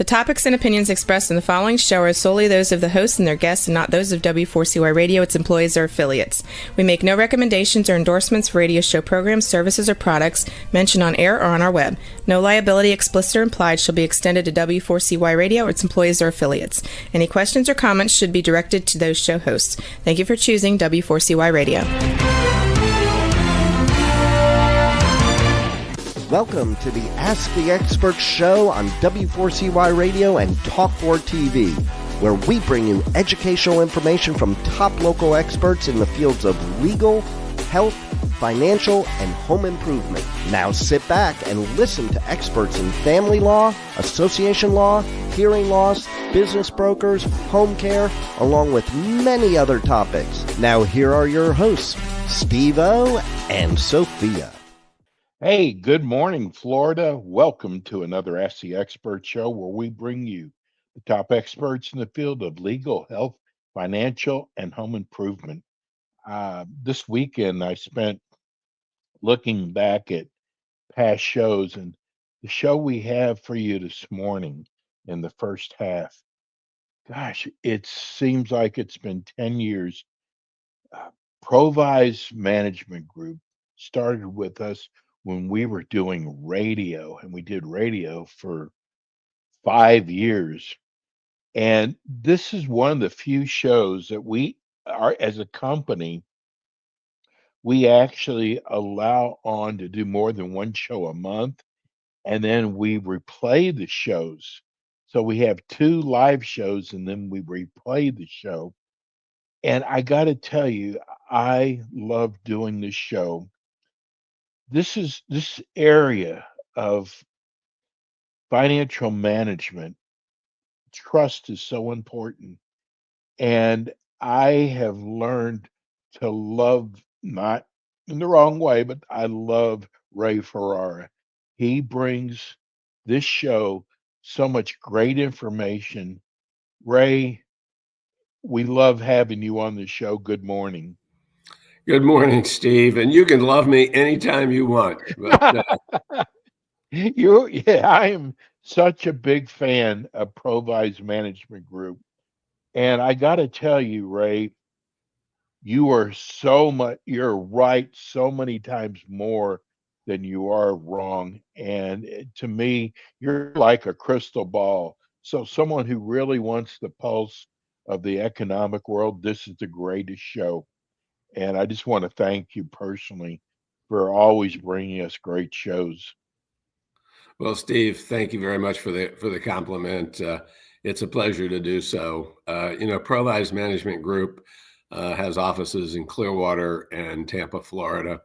topics and opinions expressed in the following show are solely those of the hosts and their guests and not those of W4CY Radio, its employees, or affiliates. We make no recommendations or endorsements for radio show programs, services, or products mentioned on air or on our web. No liability, explicit or implied, shall be extended to W4CY Radio or its employees or affiliates. Any questions or comments should be directed to those show hosts. Thank you for choosing W4CY Radio. Welcome to the Ask the Expert show on W4CY Radio and Talk4 TV, where we bring you educational information from top local experts in the fields of legal, health, financial, and home improvement. Now sit back and listen to experts in family law, association law, hearing loss, business brokers, home care, along with many other topics. Now here are your hosts, Steve-O and Sophia. Hey, good morning, Florida. Welcome to another Ask the Expert show where we bring you the top experts in the field of legal, health, financial, and home improvement. This weekend, I spent looking back at past shows, and the show we have for you this morning in the first half, gosh, it seems like it's been 10 years. Provise Management Group started with us when we were doing radio, and we did radio for 5 years. And this is one of the few shows that we are, as a company, we actually allow on to do more than one show a month, and then we replay the shows. So we have 2 live shows, and then we replay the show. And I got to tell you, I love doing this show. This area of financial management, trust is so important. And I have learned to love, not in the wrong way, but I love Ray Ferrara. He brings this show so much great information. Ray, we love having you on the show. Good morning. Good morning, Steve. And you can love me anytime you want. But, I am such a big fan of Provise Management Group. And I got to tell you, Ray, you're right so many times more than you are wrong. And to me, you're like a crystal ball. So someone who really wants the pulse of the economic world, this is the greatest show. And I just want to thank you personally for always bringing us great shows. well, Steve, thank you very much for the compliment. It's a pleasure to do so. Provise Management Group has offices in Clearwater and Tampa, Florida.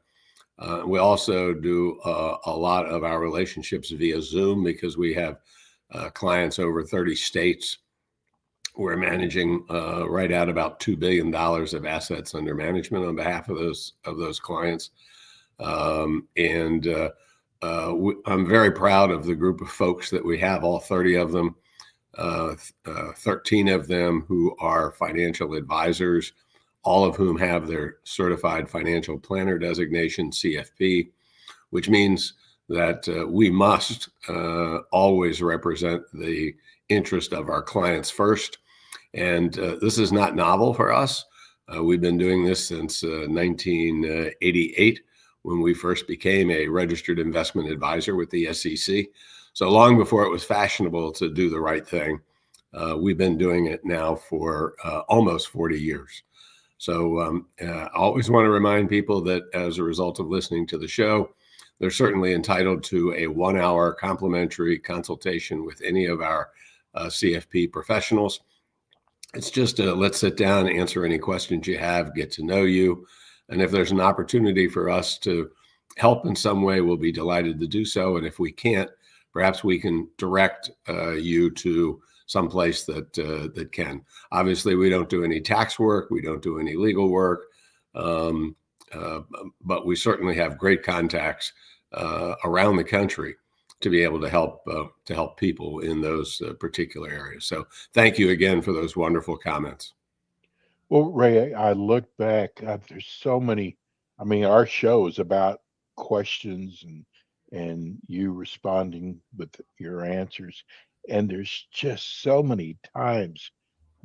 We also do a lot of our relationships via Zoom because we have clients over 30 states. We're managing right at about $2 billion of assets under management on behalf of those clients. I'm very proud of the group of folks that we have, all 30 of them, 13 of them who are financial advisors, all of whom have their Certified Financial Planner designation, CFP, which means that we must always represent the interest of our clients first. And this is not novel for us. We've been doing this since 1988, when we first became a registered investment advisor with the SEC. So long before it was fashionable to do the right thing, we've been doing it now for almost 40 years. So I always want to remind people that as a result of listening to the show, they're certainly entitled to a 1-hour complimentary consultation with any of our CFP professionals. It's just let's sit down, answer any questions you have, get to know you. And if there's an opportunity for us to help in some way, we'll be delighted to do so. And if we can't, perhaps we can direct you to someplace that can. Obviously, we don't do any tax work. We don't do any legal work. But we certainly have great contacts around the country to be able to help people in those particular areas. So thank you again for those wonderful comments. Well, Ray, I look back, there's so many, our show is about questions and you responding with your answers. And there's just so many times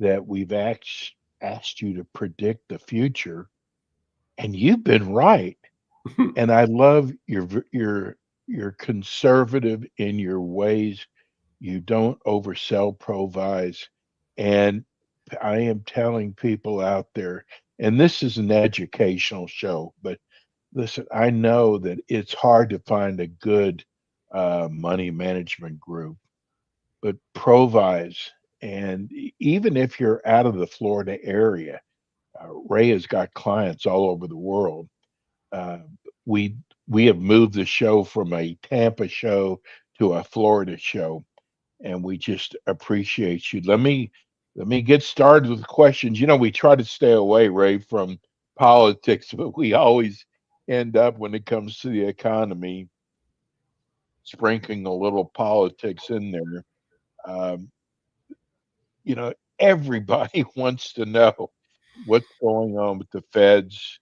that we've asked you to predict the future, and you've been right. And I love you're conservative in your ways. You don't oversell Provise. And I am telling people out there, and this is an educational show, but listen, I know that it's hard to find a good money management group, but Provise, and even if you're out of the Florida area, Ray has got clients all over the world. Uh, we we have moved the show from a Tampa show to a Florida show, and we just appreciate you. Let me get started with questions. We try to stay away, Ray, from politics, but we always end up when it comes to the economy sprinkling a little politics in there. Um, Everybody wants to know what's going on with the feds.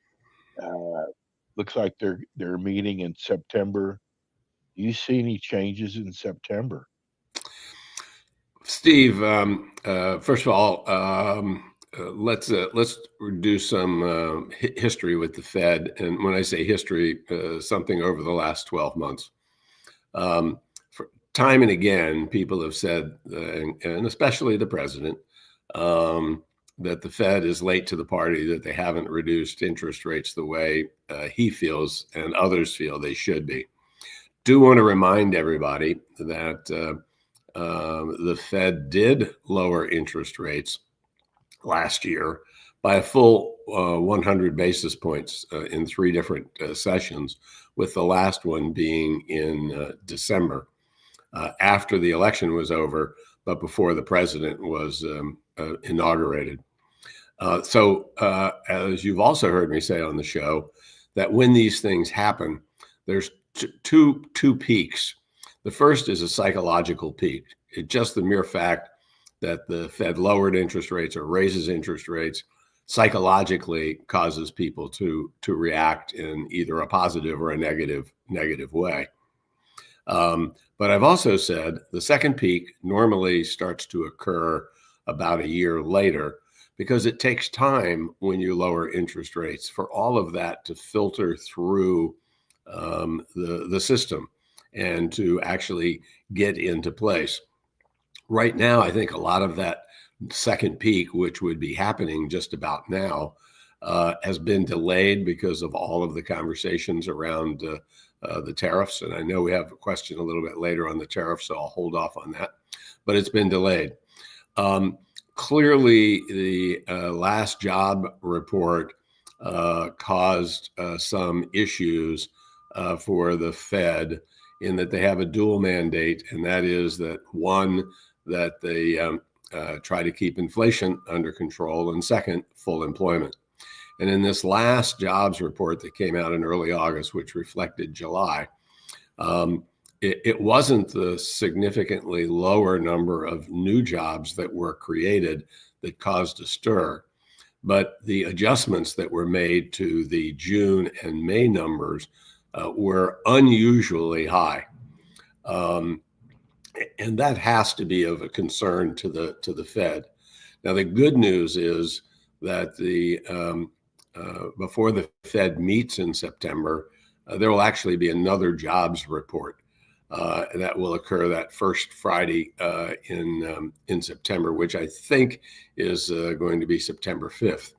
Uh, Looks like they're meeting in September. Do you see any changes in September? Steve, first of all, let's do some history with the Fed. And when I say history, something over the last 12 months. For time and again, people have said, and especially the president, that the Fed is late to the party, that they haven't reduced interest rates the way he feels and others feel they should be. Do want to remind everybody that the Fed did lower interest rates last year by a full 100 basis points in 3 different sessions, with the last one being in December, after the election was over, but before the president was inaugurated. So as you've also heard me say on the show, that when these things happen, there's two peaks. The first is a psychological peak. It's just the mere fact that the Fed lowered interest rates or raises interest rates psychologically causes people to react in either a positive or a negative way. But I've also said the second peak normally starts to occur about a year later, because it takes time when you lower interest rates for all of that to filter through the system and to actually get into place. Right now, I think a lot of that second peak, which would be happening just about now, has been delayed because of all of the conversations around the tariffs. And I know we have a question a little bit later on the tariffs, so I'll hold off on that. But it's been delayed. Clearly, the last job report caused some issues for the Fed, in that they have a dual mandate, and that is that one, that they try to keep inflation under control, and second, full employment. And in this last jobs report that came out in early August, which reflected July, it wasn't the significantly lower number of new jobs that were created that caused a stir, but the adjustments that were made to the June and May numbers were unusually high. And that has to be of a concern to the Fed. Now, the good news is that before the Fed meets in September, there will actually be another jobs report that will occur that first Friday in September, which I think is going to be September 5th.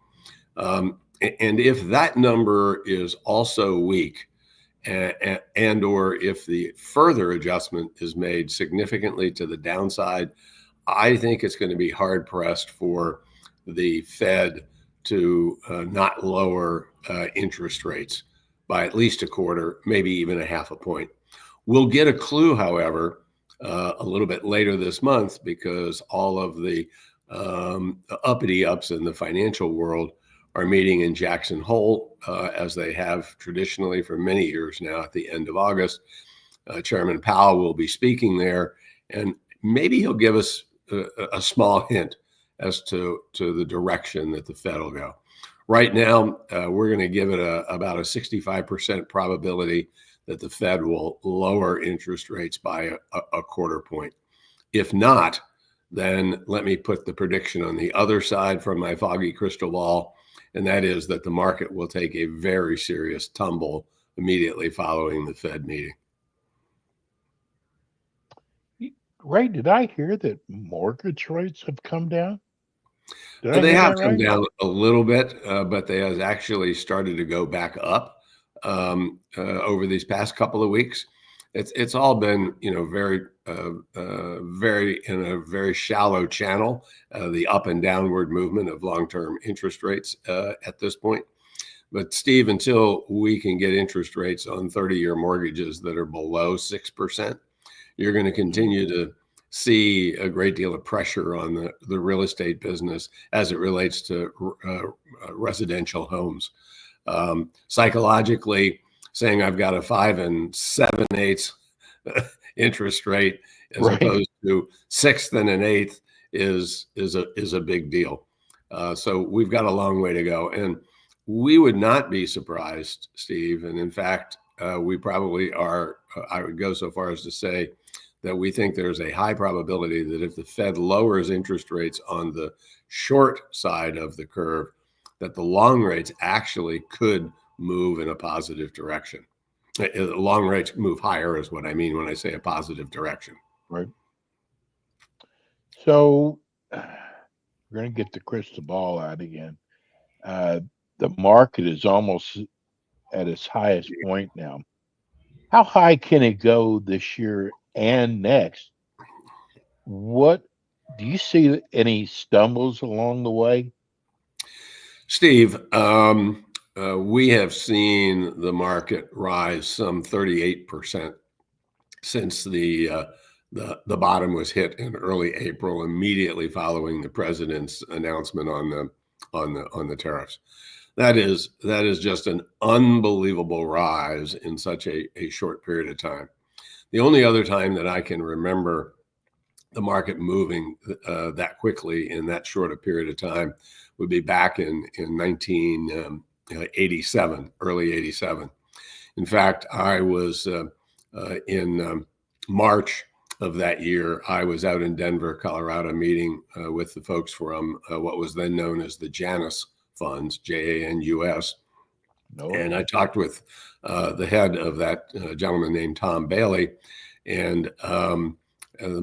And if that number is also weak, and or if the further adjustment is made significantly to the downside, I think it's going to be hard pressed for the Fed to not lower interest rates by at least a quarter, maybe even a half a point. We'll get a clue, however, a little bit later this month, because all of the uppity ups in the financial world are meeting in Jackson Hole, as they have traditionally for many years now at the end of August. Chairman Powell will be speaking there, and maybe he'll give us a small hint as to the direction that the Fed will go. Right now, we're going to give it about a 65% probability that the Fed will lower interest rates by a quarter point. If not, then let me put the prediction on the other side from my foggy crystal ball, and that is that the market will take a very serious tumble immediately following the Fed meeting. Ray, did I hear that mortgage rates have come down? Did I They hear have that come right? down a little bit, but they have actually started to go back up over these past couple of weeks. It's all been, very in a very shallow channel, the up and downward movement of long-term interest rates at this point. But Steve, until we can get interest rates on 30-year mortgages that are below 6%, you're going to continue to see a great deal of pressure on the real estate business as it relates to residential homes. Psychologically, saying I've got a 5 7/8 interest rate as Right. opposed to 6 1/8 is a big deal. So we've got a long way to go, and we would not be surprised, Steve. And in fact, we probably are. I would go so far as to say that we think there's a high probability that if the Fed lowers interest rates on the short side of the curve, that the long rates actually could move in a positive direction. Long rates move higher is what I mean when I say a positive direction. Right. So we're going to get the crystal ball out again. The market is almost at its highest point now. How high can it go this year and next? What do you see any stumbles along the way? Steve, we have seen the market rise some 38% since the bottom was hit in early April, immediately following the president's announcement on the tariffs. That is just an unbelievable rise in such a short period of time. The only other time that I can remember the market moving that quickly in that short a period of time would be back in 1987, early 87. In fact, I was in March of that year, I was out in Denver, Colorado, meeting with the folks from what was then known as the Janus funds, JANUS. No. And I talked with the head of that gentleman named Tom Bailey. And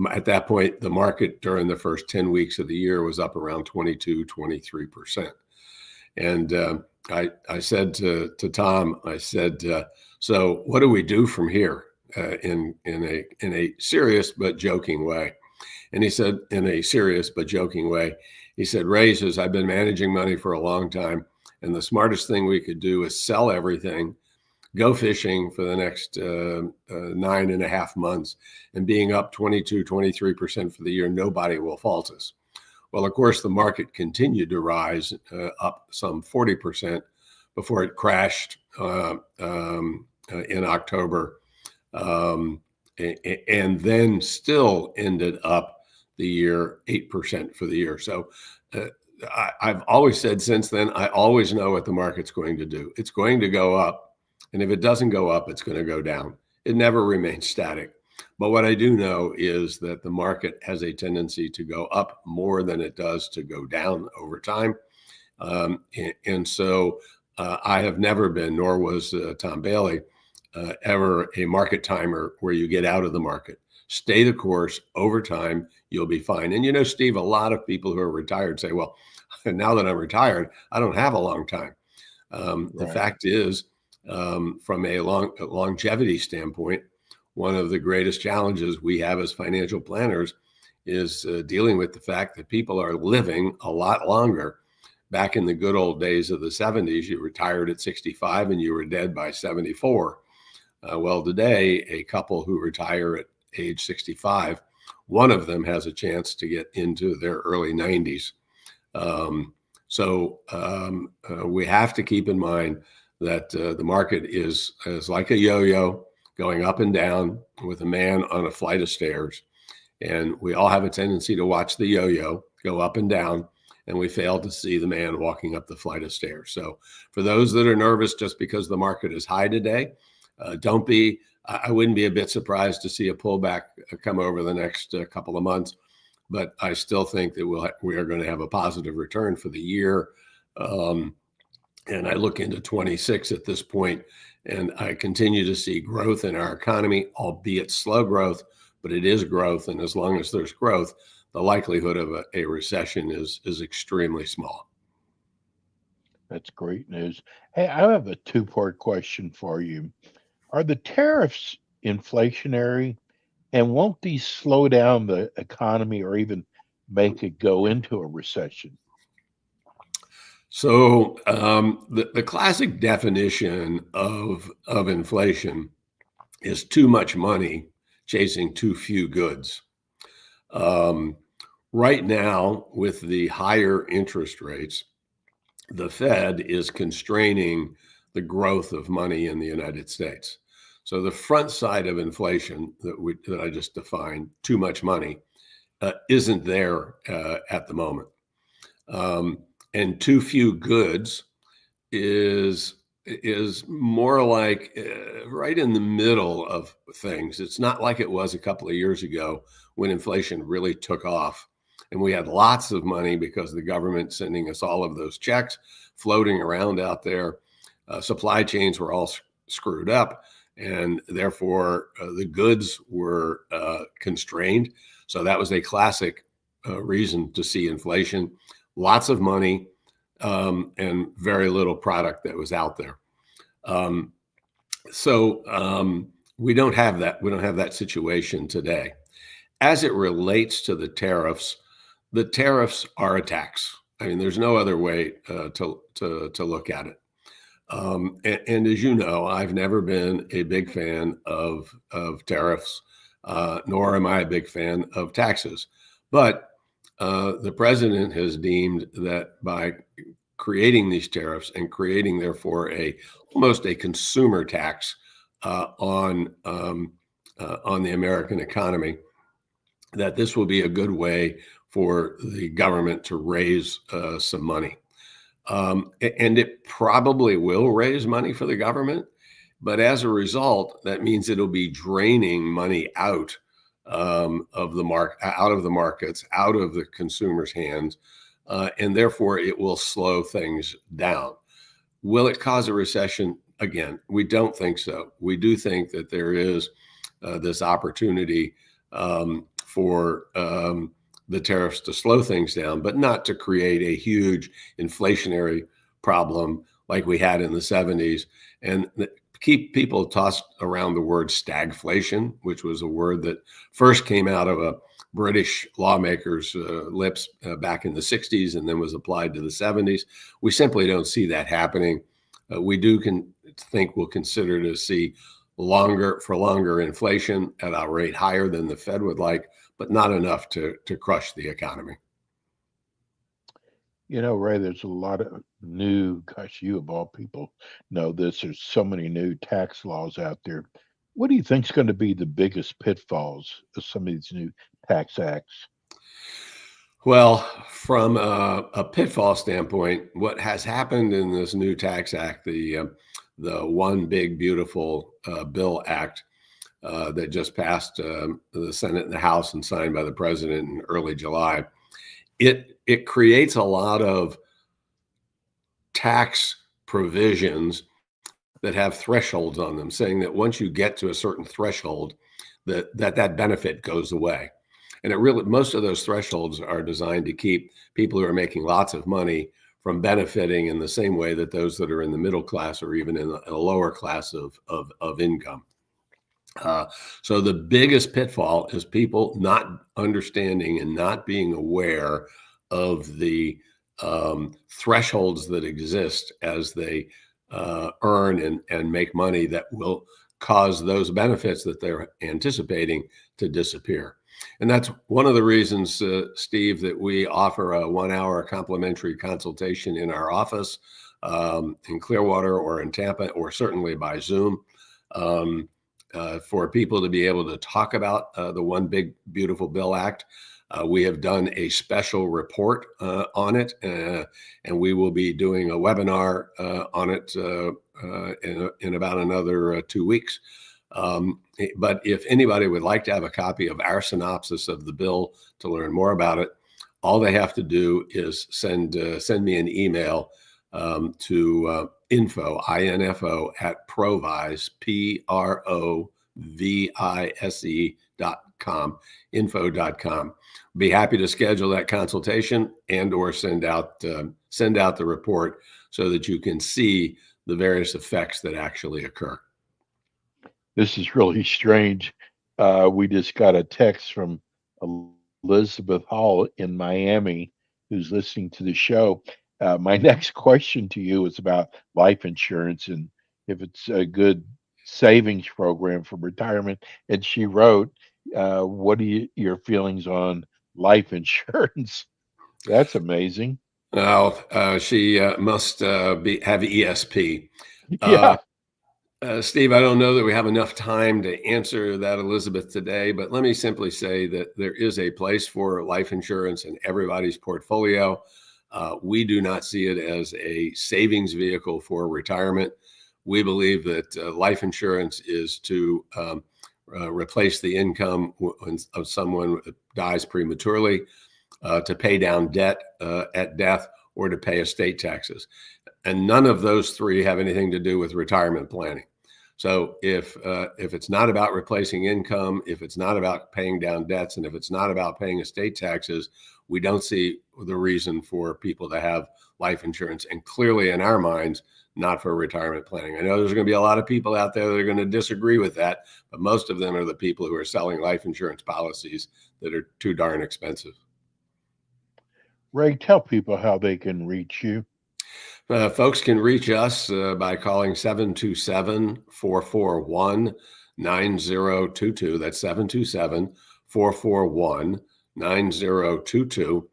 at that point, the market during the first 10 weeks of the year was up around 22, 23%. And I said to Tom, I said, so what do we do from here in a serious but joking way? And he said, in a serious but joking way, he said, Ray says, I've been managing money for a long time, and the smartest thing we could do is sell everything, go fishing for the next 9.5 months, and being up 22, 23% for the year, nobody will fault us. Well, of course, the market continued to rise up some 40% before it crashed in October, and then still ended up the year 8% for the year. So I've always said since then, I always know what the market's going to do. It's going to go up. And if it doesn't go up, it's going to go down. It never remains static. But what I do know is that the market has a tendency to go up more than it does to go down over time. And so I have never been, nor was Tom Bailey, ever a market timer where you get out of the market. Stay the course over time, you'll be fine. And Steve, a lot of people who are retired say, well, now that I'm retired, I don't have a long time. The fact is, from a longevity standpoint, one of the greatest challenges we have as financial planners is dealing with the fact that people are living a lot longer. Back in the good old days of the 70s, you retired at 65 and you were dead by 74. Well, today, a couple who retire at age 65, one of them has a chance to get into their early 90s. So we have to keep in mind that the market is like a yo-yo going up and down with a man on a flight of stairs. And we all have a tendency to watch the yo-yo go up and down, and we fail to see the man walking up the flight of stairs. So for those that are nervous just because the market is high today, don't be. I wouldn't be a bit surprised to see a pullback come over the next couple of months, but I still think that we are going to have a positive return for the year. And I look into 26 at this point, and I continue to see growth in our economy, albeit slow growth, but it is growth. And as long as there's growth, the likelihood of a recession is extremely small. That's great news. Hey, I have a two-part question for you. Are the tariffs inflationary, and won't these slow down the economy or even make it go into a recession? So the classic definition of inflation is too much money chasing too few goods. Right now, with the higher interest rates, the Fed is constraining the growth of money in the United States. So the front side of inflation that I just defined, too much money, isn't there at the moment. And too few goods is more like right in the middle of things. It's not like it was a couple of years ago when inflation really took off. And we had lots of money because the government sending us all of those checks floating around out there. Supply chains were all screwed up, and therefore the goods were constrained. So that was a classic reason to see inflation. Lots of money and very little product that was out there. So we don't have that. We don't have that situation today. As it relates to the tariffs are a tax. I mean, there's no other way to look at it. And as you know, I've never been a big fan of tariffs, nor am I a big fan of taxes. But the president has deemed that by creating these tariffs and creating, therefore, almost a consumer tax on the American economy, that this will be a good way for the government to raise some money. And it probably will raise money for the government, but as a result, that means it'll be draining money out of the markets, out of the consumer's hands, and therefore it will slow things down. Will it cause a recession? Again, we don't think so. We do think that there is this opportunity for the tariffs to slow things down, but not to create a huge inflationary problem like we had in the 70s. And keep people tossed around the word stagflation, which was a word that first came out of a British lawmaker's lips back in the 60s and then was applied to the 70s. We simply don't see that happening. We do think we'll consider to see longer inflation at a rate higher than the Fed would like, but not enough to crush the economy. You know, Ray, there's a lot of new, gosh, you of all people know this, there's so many new tax laws out there. What do you think is going to be the biggest pitfalls of some of these new tax acts? Well, from a pitfall standpoint, what has happened in this new tax act, the One Big Beautiful Bill Act, that just passed the Senate and the House and signed by the president in early July, it creates a lot of tax provisions that have thresholds on them, saying that once you get to a certain threshold, that benefit goes away. And most of those thresholds are designed to keep people who are making lots of money from benefiting in the same way that those that are in the middle class or even in a lower class of income. So the biggest pitfall is people not understanding and not being aware of the thresholds that exist as they earn and make money that will cause those benefits that they're anticipating to disappear. And that's one of the reasons, Steve, that we offer a 1-hour complimentary consultation in our office in Clearwater or in Tampa, or certainly by Zoom. For people to be able to talk about the One Big Beautiful Bill Act. We have done a special report on it, and we will be doing a webinar on it in about another 2 weeks. But if anybody would like to have a copy of our synopsis of the bill to learn more about it, all they have to do is send me an email to info at provise provise.com, info.com. Be happy to schedule that consultation and or send out the report so that you can see the various effects that actually occur. This is really strange. We just got a text from Elizabeth Hall in Miami, who's listening to the show. My next question to you is about life insurance and if it's a good savings program for retirement. And she wrote, what are your feelings on life insurance? That's amazing. Oh, she must have ESP. Yeah. Steve, I don't know that we have enough time to answer that, Elizabeth, today, but let me simply say that there is a place for life insurance in everybody's portfolio. We do not see it as a savings vehicle for retirement. We believe that life insurance is to replace the income of someone who dies prematurely, to pay down debt at death, or to pay estate taxes. And none of those three have anything to do with retirement planning. So if it's not about replacing income, if it's not about paying down debts, and if it's not about paying estate taxes, we don't see the reason for people to have life insurance. And clearly, in our minds, not for retirement planning. I know there's going to be a lot of people out there that are going to disagree with that, but most of them are the people who are selling life insurance policies that are too darn expensive. Ray, tell people how they can reach you. Folks can reach us by calling 727-441-9022. That's 727-441-9022.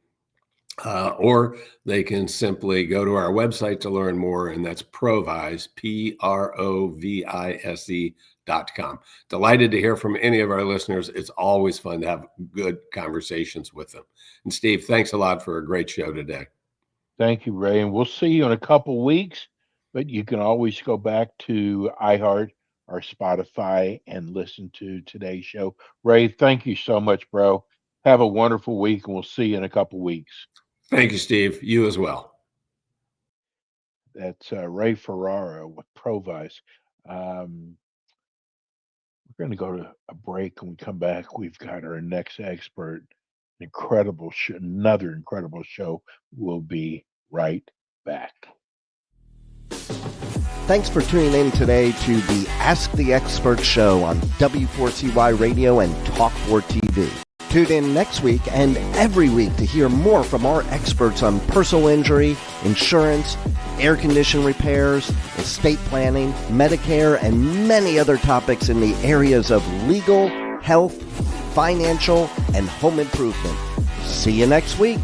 Or they can simply go to our website to learn more, and that's Provise, PROVISE.com. Delighted to hear from any of our listeners. It's always fun to have good conversations with them. And Steve, thanks a lot for a great show today. Thank you, Ray. And we'll see you in a couple weeks, but you can always go back to iHeart or Spotify and listen to today's show. Ray, thank you so much, bro. Have a wonderful week, and we'll see you in a couple weeks. Thank you, Steve. You as well. That's Ray Ferraro with Provise. We're going to go to a break. When we come back, we've got our next expert. Incredible show, another incredible show. We'll be right back. Thanks for tuning in today to the Ask the Expert show on W4CY Radio and Talk4 TV. Tune in next week and every week to hear more from our experts on personal injury, insurance, air condition repairs, estate planning, Medicare, and many other topics in the areas of legal, health, financial, and home improvement. See you next week.